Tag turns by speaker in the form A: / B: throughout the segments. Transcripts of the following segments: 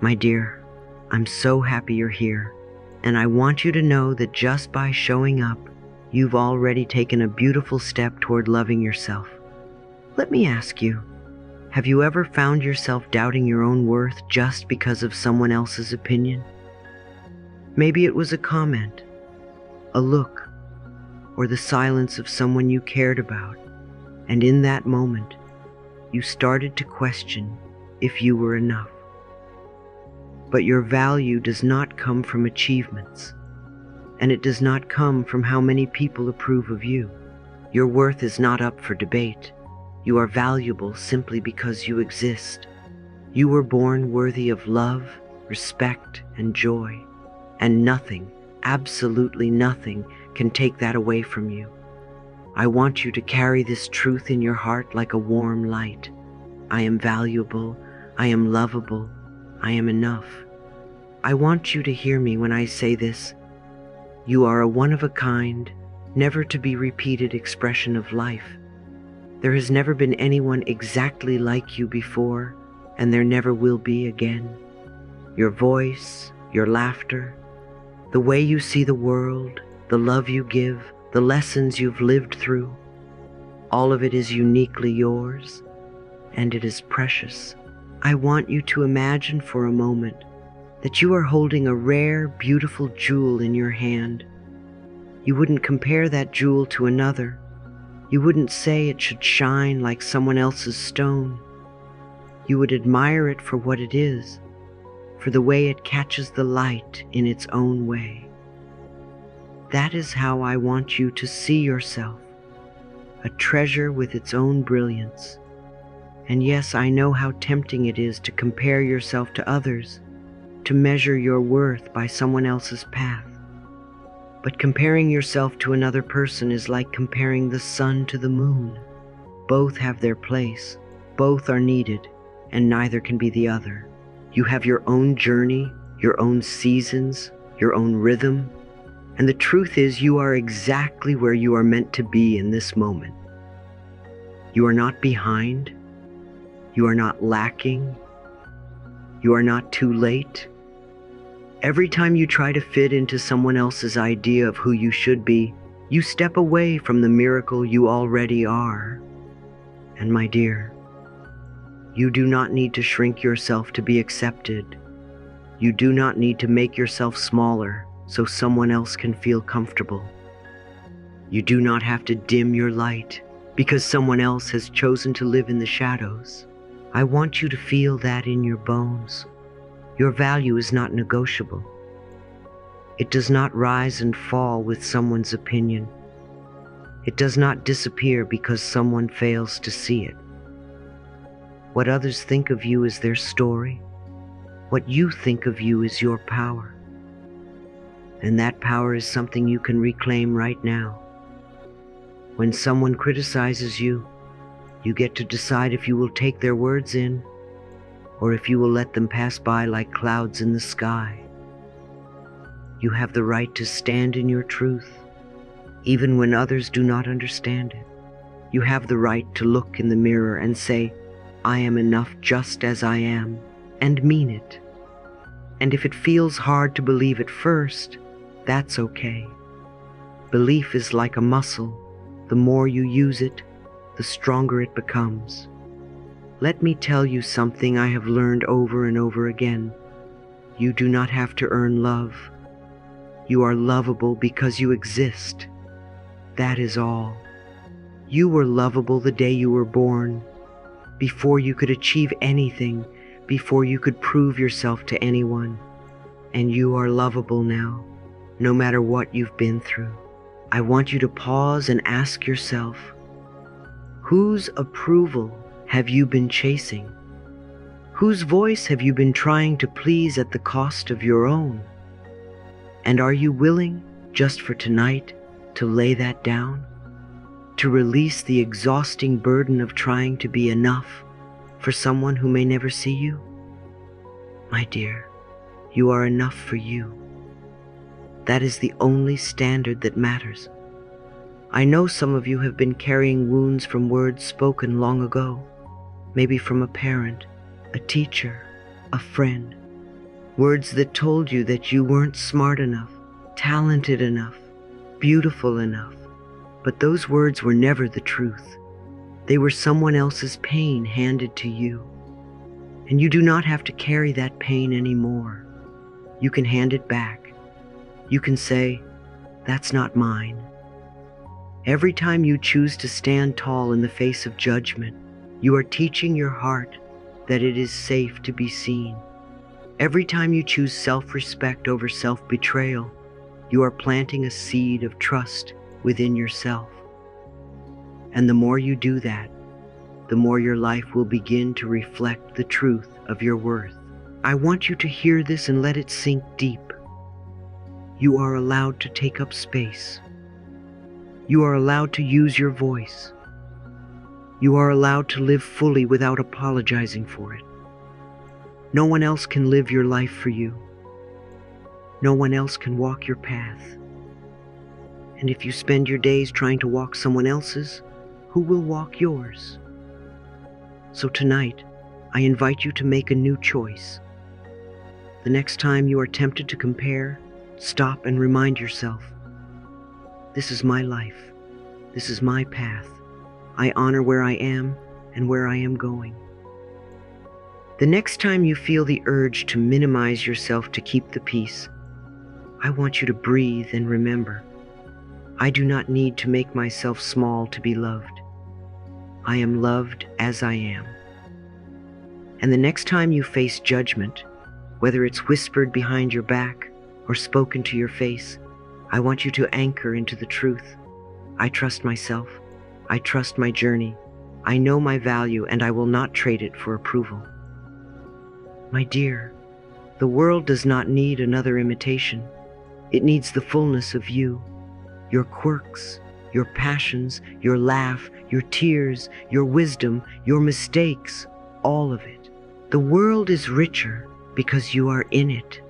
A: My dear, I'm so happy you're here, and I want you to know that just by showing up, you've already taken a beautiful step toward loving yourself. Let me ask you, have you ever found yourself doubting your own worth just because of someone else's opinion? Maybe it was a comment, a look, or the silence of someone you cared about, and in that moment, you started to question if you were enough. But your value does not come from achievements, and it does not come from how many people approve of you. Your worth is not up for debate. You are valuable simply because you exist. You were born worthy of love, respect, and joy, and nothing, absolutely nothing, can take that away from you. I want you to carry this truth in your heart like a warm light. I am valuable, I am lovable, I am enough. I want you to hear me when I say this. You are a one-of-a-kind, never-to-be-repeated expression of life. There has never been anyone exactly like you before, and there never will be again. Your voice, your laughter, the way you see the world, the love you give, the lessons you've lived through, all of it is uniquely yours, and it is precious. I want you to imagine for a moment that you are holding a rare, beautiful jewel in your hand. You wouldn't compare that jewel to another. You wouldn't say it should shine like someone else's stone. You would admire it for what it is, for the way it catches the light in its own way. That is how I want you to see yourself, a treasure with its own brilliance. And yes, I know how tempting it is to compare yourself to others, to measure your worth by someone else's path. But comparing yourself to another person is like comparing the sun to the moon. Both have their place, both are needed, and neither can be the other. You have your own journey, your own seasons, your own rhythm, and the truth is you are exactly where you are meant to be in this moment. You are not behind, you are not lacking, you are not too late. Every time you try to fit into someone else's idea of who you should be, you step away from the miracle you already are. And my dear, you do not need to shrink yourself to be accepted. You do not need to make yourself smaller so someone else can feel comfortable. You do not have to dim your light because someone else has chosen to live in the shadows. I want you to feel that in your bones. Your value is not negotiable. It does not rise and fall with someone's opinion. It does not disappear because someone fails to see it. What others think of you is their story. What you think of you is your power. And that power is something you can reclaim right now. When someone criticizes you, you get to decide if you will take their words in or if you will let them pass by like clouds in the sky. You have the right to stand in your truth, even when others do not understand it. You have the right to look in the mirror and say, I am enough just as I am, and mean it. And if it feels hard to believe at first, that's okay. Belief is like a muscle. The more you use it, the stronger it becomes. Let me tell you something I have learned over and over again. You do not have to earn love. You are lovable because you exist. That is all. You were lovable the day you were born, before you could achieve anything, before you could prove yourself to anyone. And you are lovable now, no matter what you've been through. I want you to pause and ask yourself, whose approval have you been chasing? Whose voice have you been trying to please at the cost of your own? And are you willing, just for tonight, to lay that down? To release the exhausting burden of trying to be enough for someone who may never see you? My dear, you are enough for you. That is the only standard that matters. I know some of you have been carrying wounds from words spoken long ago, maybe from a parent, a teacher, a friend. Words that told you that you weren't smart enough, talented enough, beautiful enough. But those words were never the truth. They were someone else's pain handed to you. And you do not have to carry that pain anymore. You can hand it back. You can say, "That's not mine." Every time you choose to stand tall in the face of judgment, you are teaching your heart that it is safe to be seen. Every time you choose self-respect over self-betrayal, you are planting a seed of trust within yourself. And the more you do that, the more your life will begin to reflect the truth of your worth. I want you to hear this and let it sink deep. You are allowed to take up space. You are allowed to use your voice. You are allowed to live fully without apologizing for it. No one else can live your life for you. No one else can walk your path. And if you spend your days trying to walk someone else's, who will walk yours? So tonight, I invite you to make a new choice. The next time you are tempted to compare, stop and remind yourself, this is my life. This is my path. I honor where I am and where I am going. The next time you feel the urge to minimize yourself to keep the peace, I want you to breathe and remember, I do not need to make myself small to be loved. I am loved as I am. And the next time you face judgment, whether it's whispered behind your back or spoken to your face, I want you to anchor into the truth. I trust myself. I trust my journey. I know my value and I will not trade it for approval. My dear, the world does not need another imitation. It needs the fullness of you, your quirks, your passions, your laugh, your tears, your wisdom, your mistakes, all of it. The world is richer because you are in it.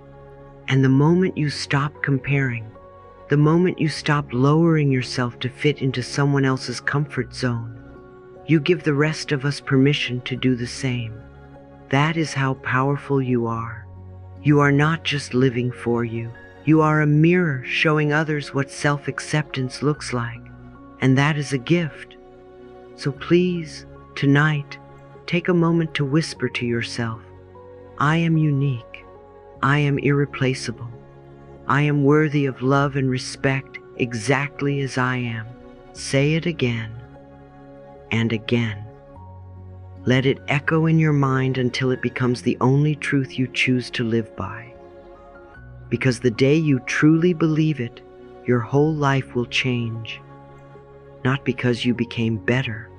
A: And the moment you stop comparing, the moment you stop lowering yourself to fit into someone else's comfort zone, you give the rest of us permission to do the same. That is how powerful you are. You are not just living for you. You are a mirror showing others what self-acceptance looks like. And that is a gift. So please, tonight, take a moment to whisper to yourself, I am unique. I am irreplaceable. I am worthy of love and respect exactly as I am. Say it again and again. Let it echo in your mind until it becomes the only truth you choose to live by. Because the day you truly believe it, your whole life will change. Not because you became better,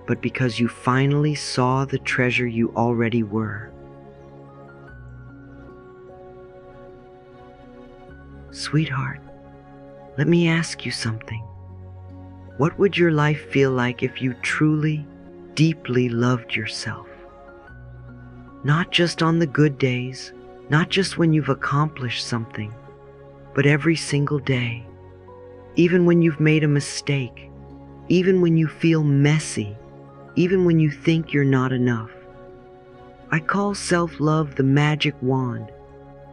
A: but because you finally saw the treasure you already were. Sweetheart, let me ask you something. What would your life feel like if you truly, deeply loved yourself? Not just on the good days, not just when you've accomplished something, but every single day. Even when you've made a mistake, even when you feel messy, even when you think you're not enough. I call self-love the magic wand,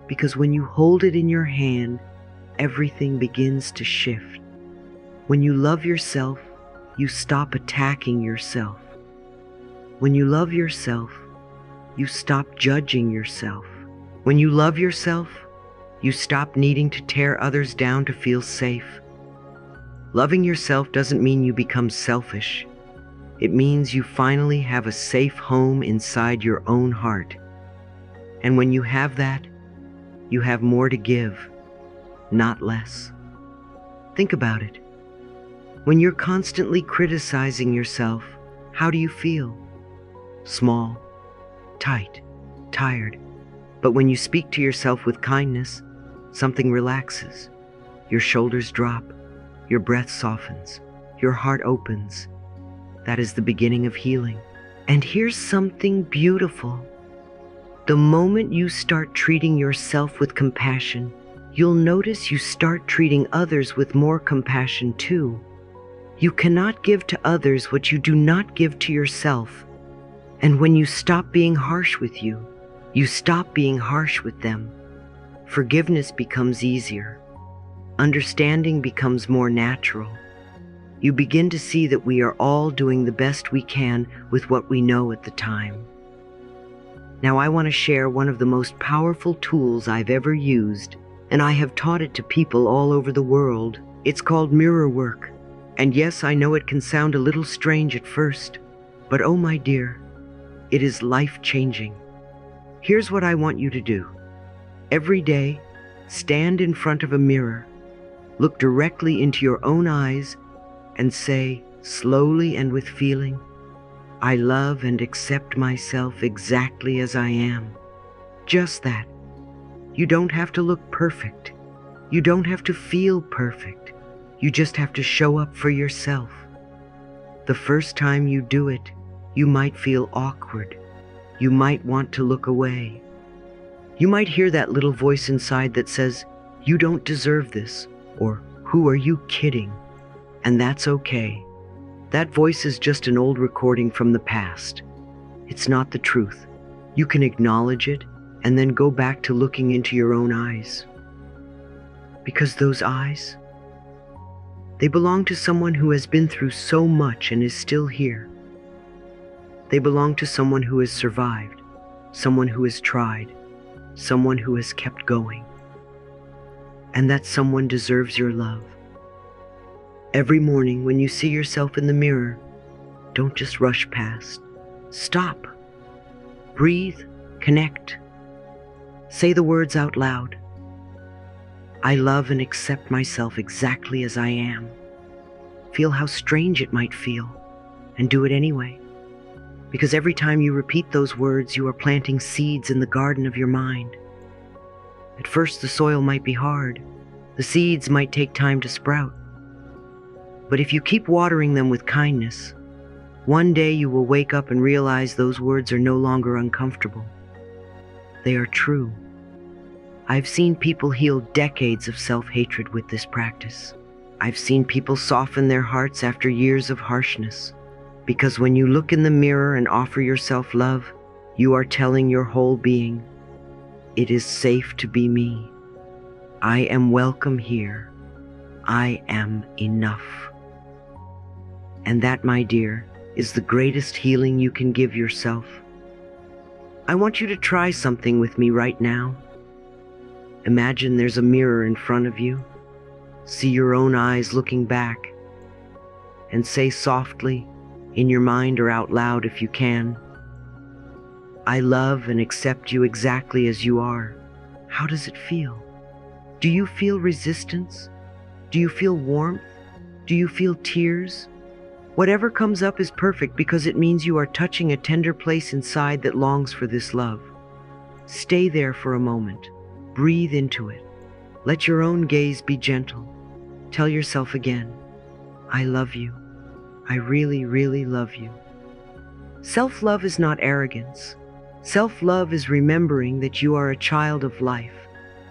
A: because when you hold it in your hand, everything begins to shift. When you love yourself, you stop attacking yourself. When you love yourself, you stop judging yourself. When you love yourself, you stop needing to tear others down to feel safe. Loving yourself doesn't mean you become selfish. It means you finally have a safe home inside your own heart. And when you have that, you have more to give, not less. Think about it. When you're constantly criticizing yourself, how do you feel? Small, tight, tired. But when you speak to yourself with kindness, something relaxes. Your shoulders drop, your breath softens, your heart opens. That is the beginning of healing. And here's something beautiful. The moment you start treating yourself with compassion, you'll notice you start treating others with more compassion too. You cannot give to others what you do not give to yourself. And when you stop being harsh with you, You stop being harsh with them. Forgiveness becomes easier. Understanding becomes more natural. You begin to see that we are all doing the best we can with what we know at the time. Now I want to share one of the most powerful tools I've ever used, and I have taught it to people all over the world. It's called mirror work. And yes, I know it can sound a little strange at first, but oh my dear, it is life-changing. Here's what I want you to do. Every day, stand in front of a mirror, look directly into your own eyes, and say, slowly and with feeling, I love and accept myself exactly as I am. Just that. You don't have to look perfect. You don't have to feel perfect. You just have to show up for yourself. The first time you do it, you might feel awkward. You might want to look away. You might hear that little voice inside that says, you don't deserve this, or who are you kidding? And that's okay. That voice is just an old recording from the past. It's not the truth. You can acknowledge it and then go back to looking into your own eyes. Because those eyes, they belong to someone who has been through so much and is still here. They belong to someone who has survived, someone who has tried, someone who has kept going. And that someone deserves your love. Every morning when you see yourself in the mirror, don't just rush past. Stop. Breathe. Connect. Say the words out loud. I love and accept myself exactly as I am. Feel how strange it might feel, and do it anyway. Because every time you repeat those words, you are planting seeds in the garden of your mind. At first, the soil might be hard. The seeds might take time to sprout. But if you keep watering them with kindness, one day you will wake up and realize those words are no longer uncomfortable. They are true. I've seen people heal decades of self-hatred with this practice. I've seen people soften their hearts after years of harshness. Because when you look in the mirror and offer yourself love, you are telling your whole being, it is safe to be me. I am welcome here. I am enough. And that, my dear, is the greatest healing you can give yourself. I want you to try something with me right now. Imagine there's a mirror in front of you. See your own eyes looking back. And say softly, in your mind or out loud if you can, I love and accept you exactly as you are. How does it feel? Do you feel resistance? Do you feel warmth? Do you feel tears? Whatever comes up is perfect because it means you are touching a tender place inside that longs for this love. Stay there for a moment. Breathe into it. Let your own gaze be gentle. Tell yourself again, I love you. I really, really love you. Self-love is not arrogance. Self-love is remembering that you are a child of life,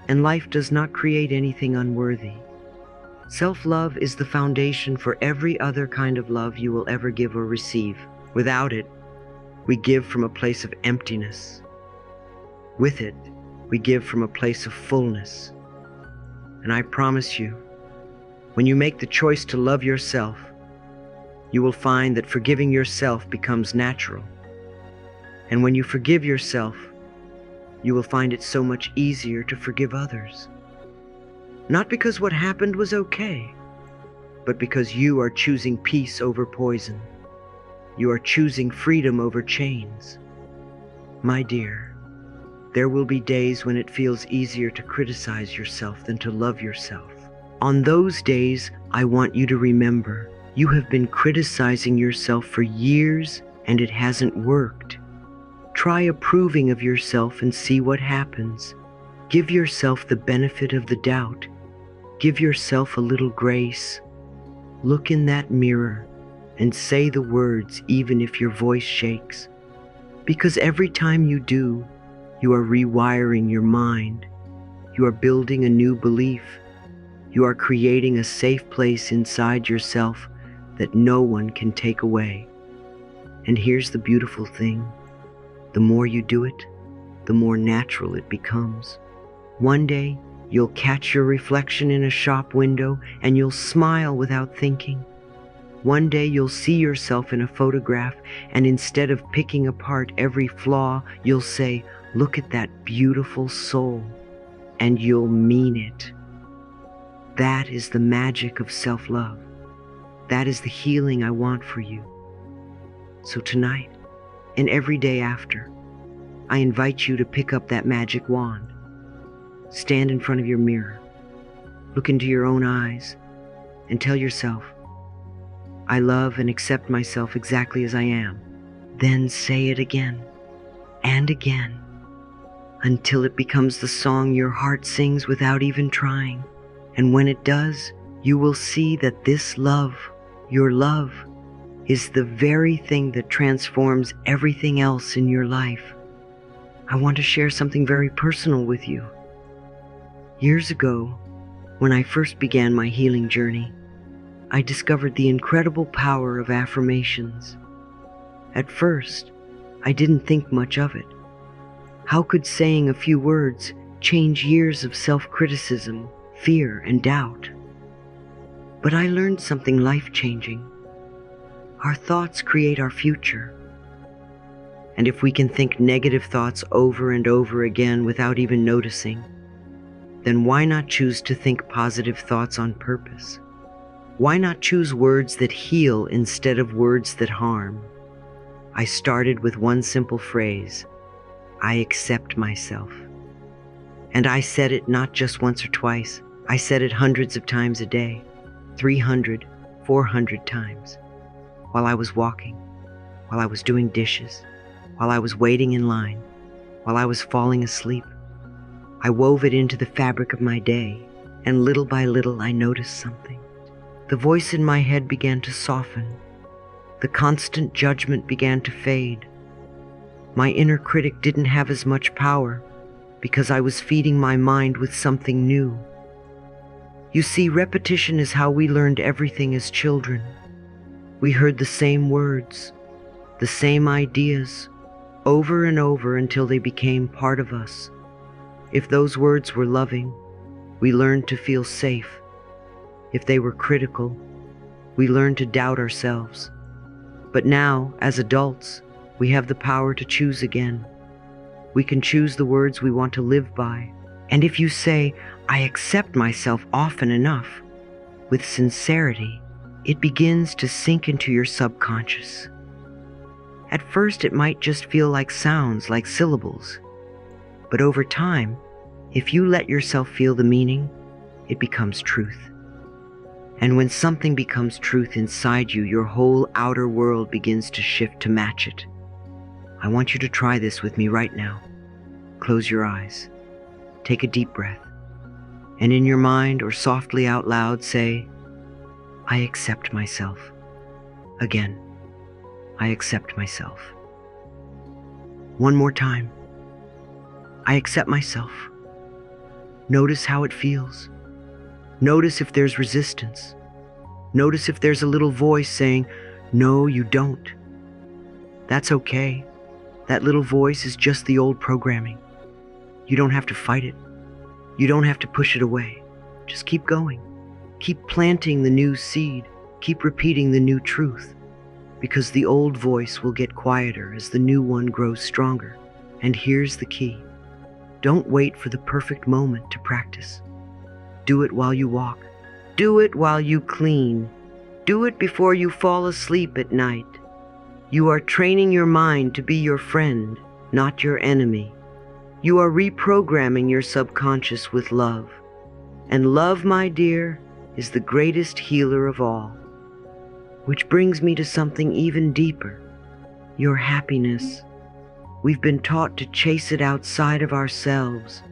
A: and life does not create anything unworthy. Self-love is the foundation for every other kind of love you will ever give or receive. Without it, we give from a place of emptiness. With it, we give from a place of fullness. And I promise you, when you make the choice to love yourself, you will find that forgiving yourself becomes natural. And when you forgive yourself, you will find it so much easier to forgive others. Not because what happened was okay, but because you are choosing peace over poison. You are choosing freedom over chains. My dear, there will be days when it feels easier to criticize yourself than to love yourself. On those days, I want you to remember, you have been criticizing yourself for years and it hasn't worked. Try approving of yourself and see what happens. Give yourself the benefit of the doubt. Give yourself a little grace. Look in that mirror and say the words even if your voice shakes. Because every time you do, you are rewiring your mind. You are building a new belief. You are creating a safe place inside yourself that no one can take away. And here's the beautiful thing. The more you do it, the more natural it becomes. One day, you'll catch your reflection in a shop window and you'll smile without thinking. One day you'll see yourself in a photograph and instead of picking apart every flaw, you'll say, "Look at that beautiful soul," and you'll mean it. That is the magic of self-love. That is the healing I want for you. So tonight, and every day after, I invite you to pick up that magic wand. Stand in front of your mirror, look into your own eyes, and tell yourself, "I love and accept myself exactly as I am." Then say it again and again until it becomes the song your heart sings without even trying. And when it does, you will see that this love, your love, is the very thing that transforms everything else in your life. I want to share something very personal with you. Years ago, when I first began my healing journey, I discovered the incredible power of affirmations. At first, I didn't think much of it. How could saying a few words change years of self-criticism, fear, and doubt? But I learned something life-changing. Our thoughts create our future. And if we can think negative thoughts over and over again without even noticing, then why not choose to think positive thoughts on purpose? Why not choose words that heal instead of words that harm? I started with one simple phrase: I accept myself. And I said it not just once or twice. I said it hundreds of times a day, 300, 400 times. While I was walking, while I was doing dishes, while I was waiting in line, while I was falling asleep. I wove it into the fabric of my day, and little by little I noticed something. The voice in my head began to soften. The constant judgment began to fade. My inner critic didn't have as much power because I was feeding my mind with something new. You see, repetition is how we learned everything as children. We heard the same words, the same ideas, over and over until they became part of us. If those words were loving, we learned to feel safe. If they were critical, we learned to doubt ourselves. But now, as adults, we have the power to choose again. We can choose the words we want to live by. And if you say, "I accept myself" often enough, with sincerity, it begins to sink into your subconscious. At first, it might just feel like sounds, like syllables. But over time, if you let yourself feel the meaning, it becomes truth. And when something becomes truth inside you, your whole outer world begins to shift to match it. I want you to try this with me right now. Close your eyes. Take a deep breath. And in your mind or softly out loud say, "I accept myself." Again, "I accept myself." One more time. "I accept myself." Notice how it feels. Notice if there's resistance. Notice if there's a little voice saying, "No, you don't." That's okay. That little voice is just the old programming. You don't have to fight it. You don't have to push it away. Just keep going. Keep planting the new seed. Keep repeating the new truth. Because the old voice will get quieter as the new one grows stronger. And here's the key. Don't wait for the perfect moment to practice. Do it while you walk. Do it while you clean. Do it before you fall asleep at night. You are training your mind to be your friend, not your enemy. You are reprogramming your subconscious with love. And love, my dear, is the greatest healer of all. Which brings me to something even deeper. Your happiness. We've been taught to chase it outside of ourselves,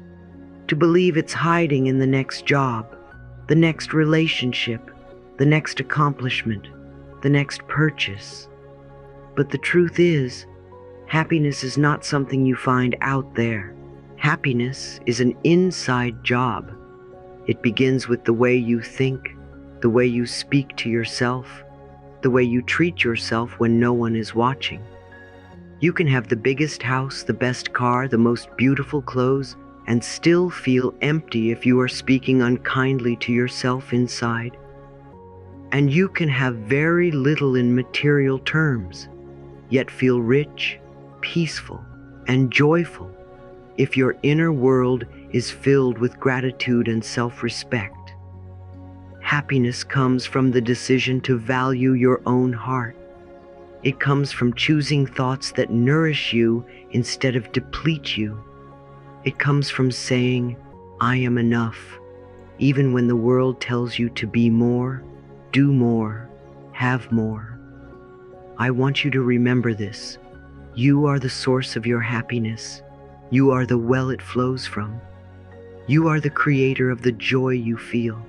A: to believe it's hiding in the next job, the next relationship, the next accomplishment, the next purchase. But the truth is, happiness is not something you find out there. Happiness is an inside job. It begins with the way you think, the way you speak to yourself, the way you treat yourself when no one is watching. You can have the biggest house, the best car, the most beautiful clothes, and still feel empty if you are speaking unkindly to yourself inside. And you can have very little in material terms, yet feel rich, peaceful, and joyful if your inner world is filled with gratitude and self-respect. Happiness comes from the decision to value your own heart. It comes from choosing thoughts that nourish you instead of deplete you. It comes from saying, I am enough, even when the world tells you to be more, do more, have more. I want you to remember this. You are the source of your happiness. You are the well it flows from. You are the creator of the joy you feel.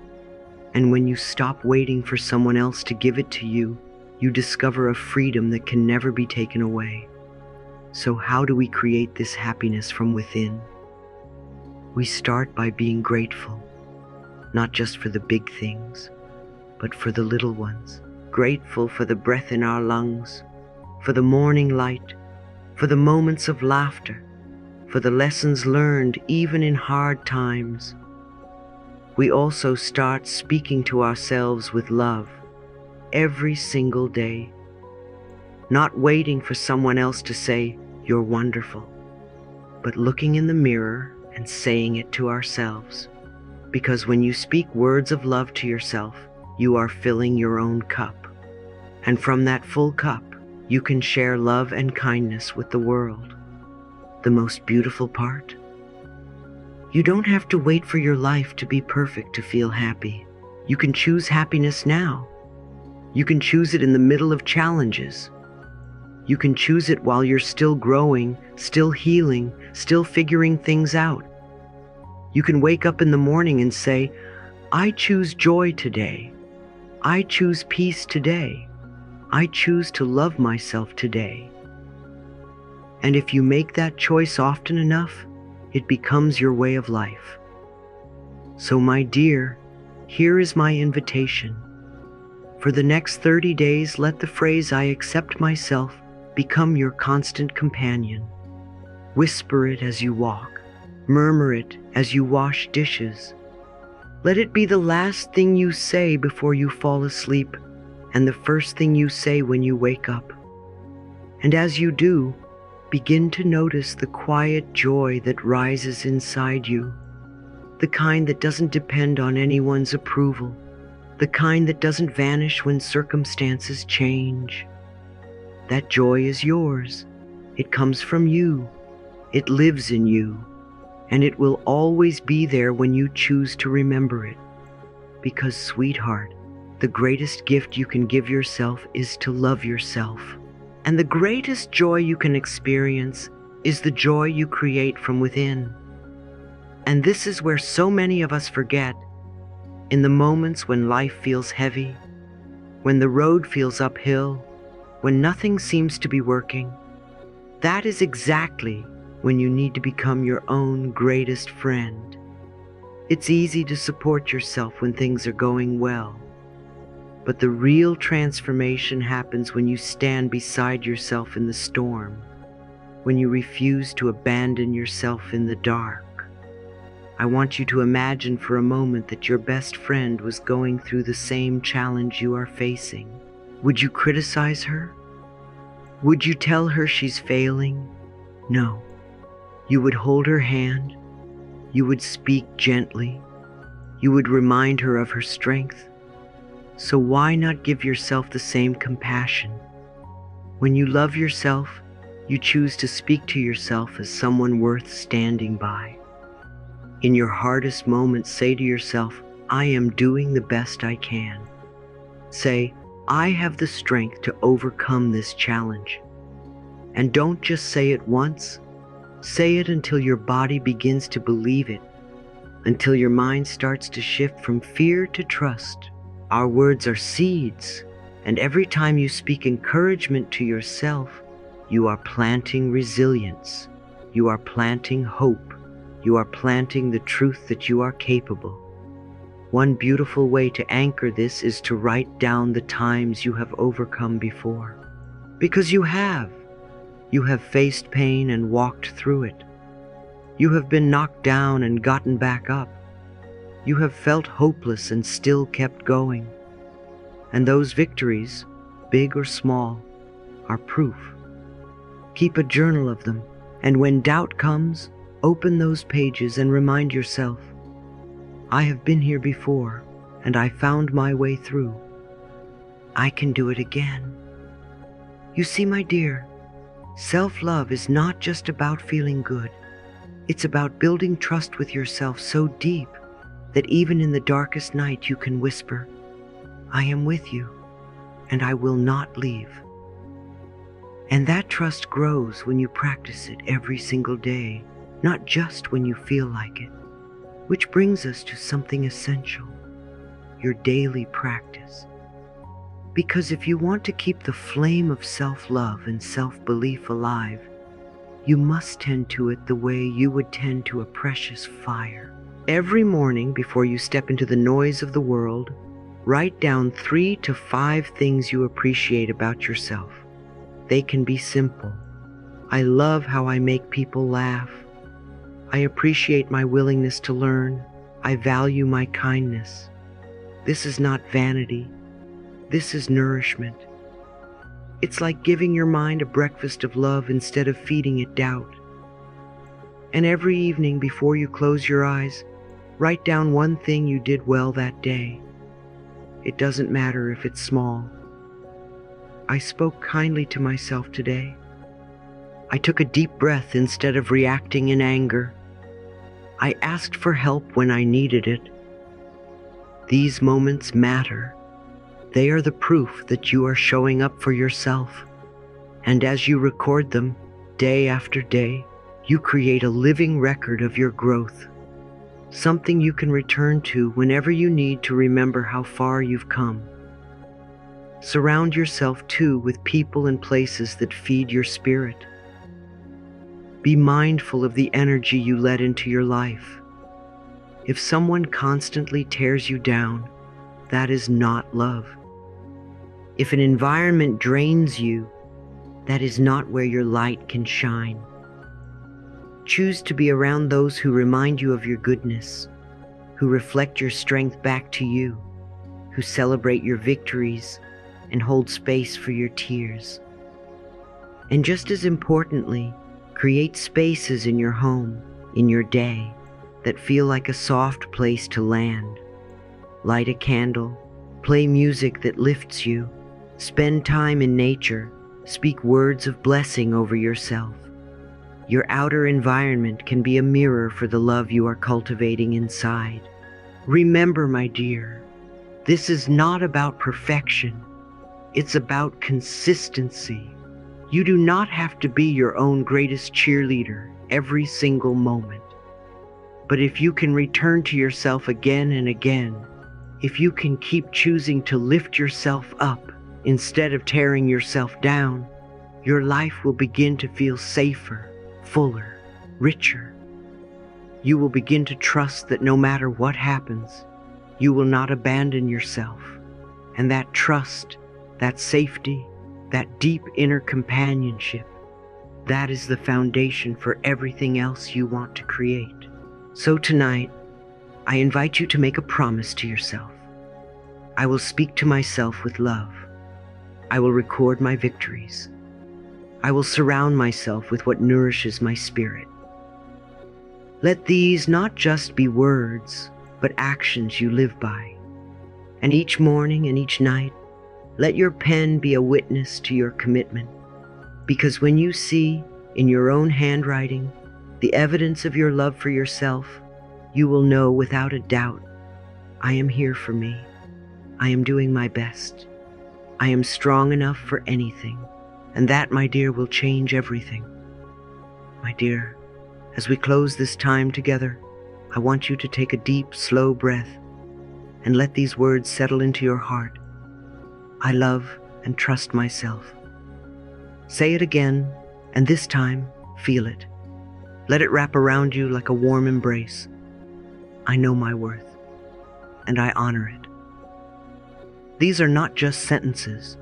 A: And when you stop waiting for someone else to give it to you, you discover a freedom that can never be taken away. So how do we create this happiness from within? We start by being grateful, not just for the big things, but for the little ones. Grateful for the breath in our lungs, for the morning light, for the moments of laughter, for the lessons learned even in hard times. We also start speaking to ourselves with love every single day, not waiting for someone else to say, you're wonderful, but looking in the mirror and saying it to ourselves. Because when you speak words of love to yourself, you are filling your own cup. And from that full cup, you can share love and kindness with the world. The most beautiful part? You don't have to wait for your life to be perfect to feel happy. You can choose happiness now. You can choose it in the middle of challenges. You can choose it while you're still growing, still healing, still figuring things out. You can wake up in the morning and say, I choose joy today. I choose peace today. I choose to love myself today. And if you make that choice often enough, it becomes your way of life. So my dear, here is my invitation. For the next 30 days, let the phrase I accept myself become your constant companion. Whisper it as you walk. Murmur it as you wash dishes. Let it be the last thing you say before you fall asleep and the first thing you say when you wake up. And as you do, begin to notice the quiet joy that rises inside you, the kind that doesn't depend on anyone's approval, the kind that doesn't vanish when circumstances change. That joy is yours. It comes from you. It lives in you. And it will always be there when you choose to remember it. Because, sweetheart, the greatest gift you can give yourself is to love yourself. And the greatest joy you can experience is the joy you create from within. And this is where so many of us forget. In the moments when life feels heavy, when the road feels uphill, when nothing seems to be working, that is exactly when you need to become your own greatest friend. It's easy to support yourself when things are going well, but the real transformation happens when you stand beside yourself in the storm, when you refuse to abandon yourself in the dark. I want you to imagine for a moment that your best friend was going through the same challenge you are facing. Would you criticize her? Would you tell her she's failing? No. You would hold her hand. You would speak gently. You would remind her of her strength. So why not give yourself the same compassion? When you love yourself, you choose to speak to yourself as someone worth standing by. In your hardest moments, say to yourself, I am doing the best I can. Say, I have the strength to overcome this challenge. And don't just say it once. Say it until your body begins to believe it, until your mind starts to shift from fear to trust. Our words are seeds, and every time you speak encouragement to yourself, you are planting resilience. You are planting hope. You are planting the truth that you are capable. One beautiful way to anchor this is to write down the times you have overcome before. Because you have. You have faced pain and walked through it. You have been knocked down and gotten back up. You have felt hopeless and still kept going. And those victories, big or small, are proof. Keep a journal of them, and when doubt comes, open those pages and remind yourself, I have been here before, and I found my way through. I can do it again. You see, my dear, self-love is not just about feeling good. It's about building trust with yourself so deep that even in the darkest night you can whisper, I am with you, and I will not leave. And that trust grows when you practice it every single day, not just when you feel like it. Which brings us to something essential, your daily practice. Because if you want to keep the flame of self-love and self-belief alive, you must tend to it the way you would tend to a precious fire. Every morning before you step into the noise of the world, write down 3 to 5 things you appreciate about yourself. They can be simple. I love how I make people laugh. I appreciate my willingness to learn. I value my kindness. This is not vanity. This is nourishment. It's like giving your mind a breakfast of love instead of feeding it doubt. And every evening before you close your eyes, write down 1 thing you did well that day. It doesn't matter if it's small. I spoke kindly to myself today. I took a deep breath instead of reacting in anger. I asked for help when I needed it. These moments matter. They are the proof that you are showing up for yourself. And as you record them, day after day, you create a living record of your growth. Something you can return to whenever you need to remember how far you've come. Surround yourself too with people and places that feed your spirit. Be mindful of the energy you let into your life. If someone constantly tears you down, that is not love. If an environment drains you, that is not where your light can shine. Choose to be around those who remind you of your goodness, who reflect your strength back to you, who celebrate your victories and hold space for your tears. And just as importantly, create spaces in your home, in your day, that feel like a soft place to land. Light a candle, play music that lifts you, spend time in nature, speak words of blessing over yourself. Your outer environment can be a mirror for the love you are cultivating inside. Remember, my dear, this is not about perfection. It's about consistency. You do not have to be your own greatest cheerleader every single moment. But if you can return to yourself again and again, if you can keep choosing to lift yourself up instead of tearing yourself down, your life will begin to feel safer, fuller, richer. You will begin to trust that no matter what happens, you will not abandon yourself. And that trust, that safety, that deep inner companionship, that is the foundation for everything else you want to create. So tonight, I invite you to make a promise to yourself. I will speak to myself with love. I will record my victories. I will surround myself with what nourishes my spirit. Let these not just be words, but actions you live by. And each morning and each night, let your pen be a witness to your commitment. Because when you see, in your own handwriting, the evidence of your love for yourself, you will know without a doubt, I am here for me. I am doing my best. I am strong enough for anything. And that, my dear, will change everything. My dear, as we close this time together, I want you to take a deep, slow breath and let these words settle into your heart. I love and trust myself. Say it again, and this time, feel it. Let it wrap around you like a warm embrace. I know my worth, and I honor it. These are not just sentences.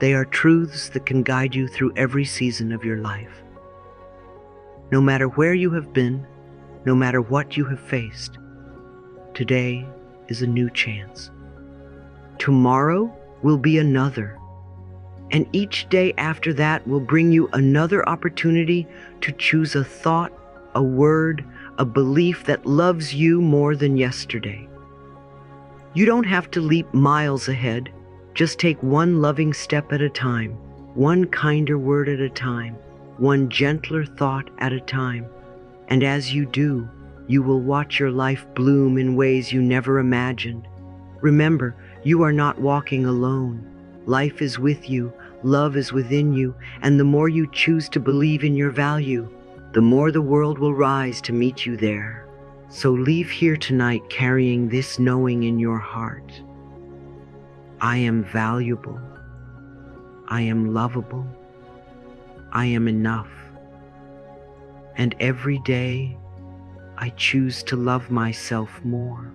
A: They are truths that can guide you through every season of your life. No matter where you have been, no matter what you have faced, today is a new chance. Tomorrow will be another, and each day after that will bring you another opportunity to choose a thought, a word, a belief that loves you more than yesterday. You don't have to leap miles ahead. Just take one loving step at a time, one kinder word at a time, one gentler thought at a time. And as you do, you will watch your life bloom in ways you never imagined. Remember, you are not walking alone. Life is with you, love is within you, and the more you choose to believe in your value, the more the world will rise to meet you there. So leave here tonight carrying this knowing in your heart. I am valuable. I am lovable. I am enough. And every day, I choose to love myself more.